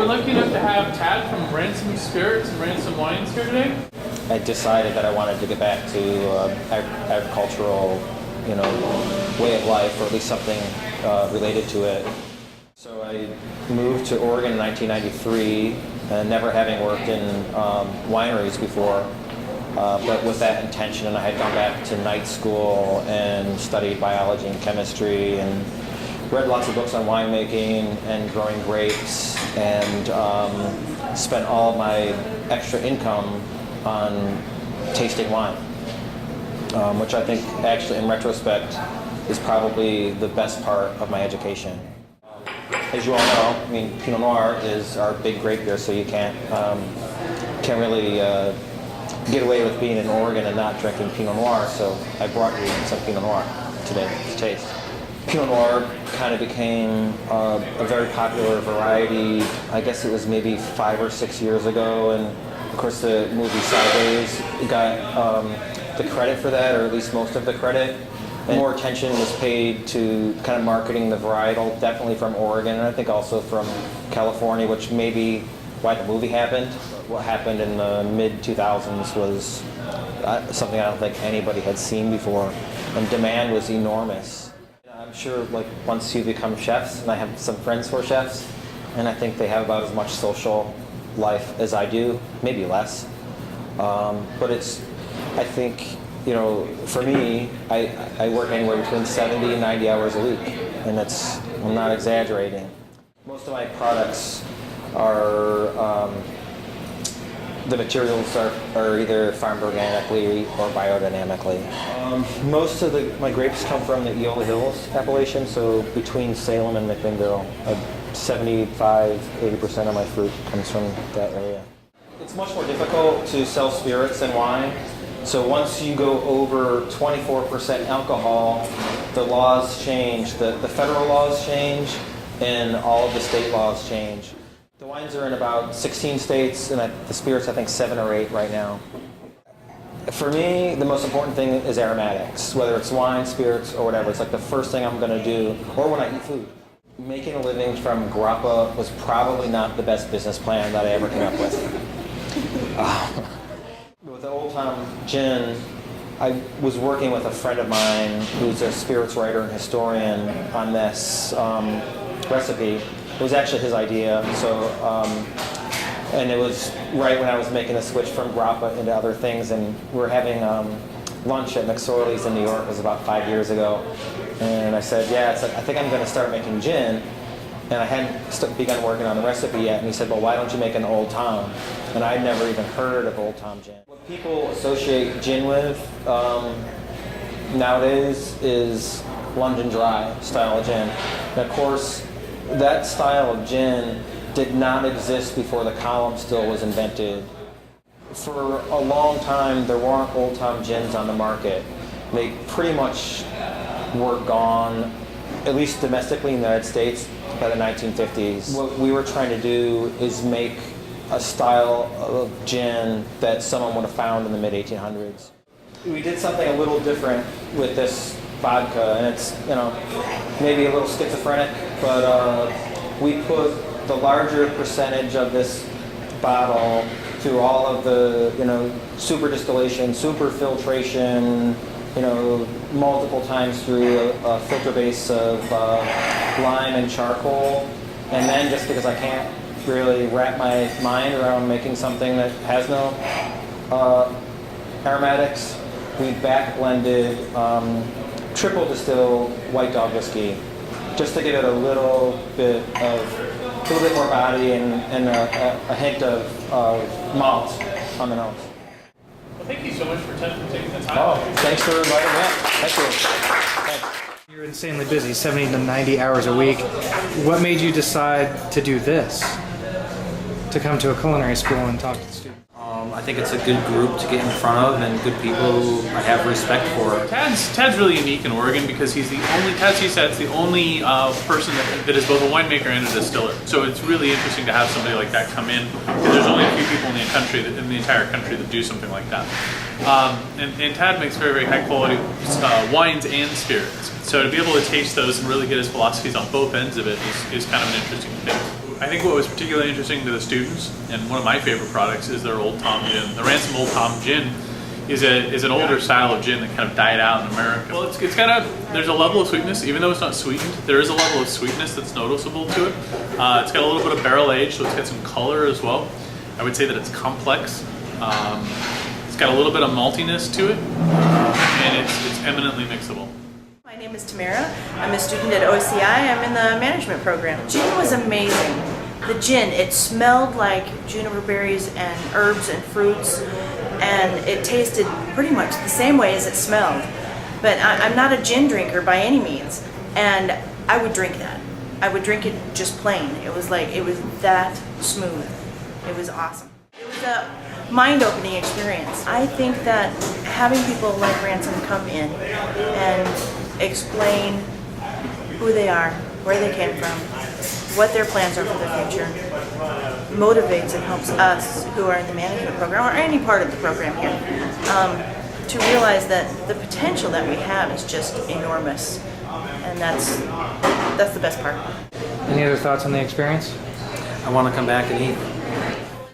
we're lucky enough to have Tad from Ransom Spirits and Ransom Wines here today. I decided that I wanted to get back to agricultural, way of life, or at least something related to it. So I moved to Oregon in 1993, never having worked in wineries before, but with that intention. And I had gone back to night school and studied biology and chemistry and read lots of books on winemaking and growing grapes, and spent all of my extra income on tasting wine, which I think actually in retrospect is probably the best part of my education. As you all know, Pinot Noir is our big grape beer, so you can't really get away with being in Oregon and not drinking Pinot Noir, so I brought you some Pinot Noir today to taste. Pinot Noir kind of became a very popular variety, I guess it was maybe 5 or 6 years ago, and of course the movie Sideways got the credit for that, or at least most of the credit. And more attention was paid to kind of marketing the varietal, definitely from Oregon, and I think also from California, which may be why the movie happened. What happened in the mid-2000s was something I don't think anybody had seen before, and demand was enormous. I'm sure once you become chefs, and I have some friends who are chefs, and I think they have about as much social life as I do, maybe less. But I think, for me, I work anywhere between 70 and 90 hours a week, and I'm not exaggerating. Most of my products are, the materials are either farmed organically or biodynamically. Most of my grapes come from the Eola Hills appellation, so between Salem and McMinnville, 75–80% of my fruit comes from that area. It's much more difficult to sell spirits than wine. So once you go over 24% alcohol, the laws change, the federal laws change, and all of the state laws change. The wines are in about 16 states, and the spirits, I think, 7 or 8 right now. For me, the most important thing is aromatics, whether it's wine, spirits, or whatever. It's like the first thing I'm going to do, or when I eat food. Making a living from grappa was probably not the best business plan that I ever came up with. With the Old Tom gin, I was working with a friend of mine who's a spirits writer and historian on this recipe. It was actually his idea, and it was right when I was making the switch from grappa into other things, and we were having lunch at McSorley's in New York. It was about 5 years ago, and I said, I think I'm going to start making gin, and I hadn't begun working on the recipe yet, and he said, well, why don't you make an Old Tom? And I'd never even heard of Old Tom gin. What people associate gin with nowadays is London Dry style of gin. And of course, that style of gin did not exist before the column still was invented. For a long time, there weren't Old Tom gins on the market. They pretty much were gone, at least domestically in the United States, by the 1950s. What we were trying to do is make a style of gin that someone would have found in the mid-1800s. We did something a little different with this vodka, and it's, maybe a little schizophrenic, but we put the larger percentage of this bottle through all of the, super distillation, super filtration, multiple times through a filter base of lime and charcoal. And then, just because I can't really wrap my mind around making something that has no aromatics, we back blended triple distilled white dog whiskey, just to give it a little bit more body and a hint of malt on the nose. Well, thank you so much for taking the time. Oh, thanks for inviting me. Thank you. Thanks. You're insanely busy, 70 to 90 hours a week. What made you decide to do this? To come to a culinary school and talk to the students? I think it's a good group to get in front of, and good people who I have respect for. Tad's really unique in Oregon because he's the only, Tad Seestedt's the only person that is both a winemaker and a distiller. So it's really interesting to have somebody like that come in, because there's only a few people in the entire country that do something like that. And Tad makes very, very high quality wines and spirits. So to be able to taste those and really get his philosophies on both ends of it is kind of an interesting thing. I think what was particularly interesting to the students, and one of my favorite products, is their Old Tom Gin. The Ransom Old Tom Gin is an older style of gin that kind of died out in America. Well, it's kind of, there's a level of sweetness, even though it's not sweetened, there is a level of sweetness that's noticeable to it. It's got a little bit of barrel age, so it's got some color as well. I would say that it's complex. It's got a little bit of maltiness to it, and it's eminently mixable. My name is Tamara. I'm a student at OCI. I'm in the management program. Gin was amazing. The gin, it smelled like juniper berries and herbs and fruits, and it tasted pretty much the same way as it smelled. But I'm not a gin drinker by any means, and I would drink that. I would drink it just plain. It was that smooth. It was awesome. It was a mind-opening experience. I think that having people like Ransom come in and explain who they are, where they came from, what their plans are for the future, motivates and helps us who are in the management program, or any part of the program here, to realize that the potential that we have is just enormous. And that's the best part. Any other thoughts on the experience? I want to come back and eat.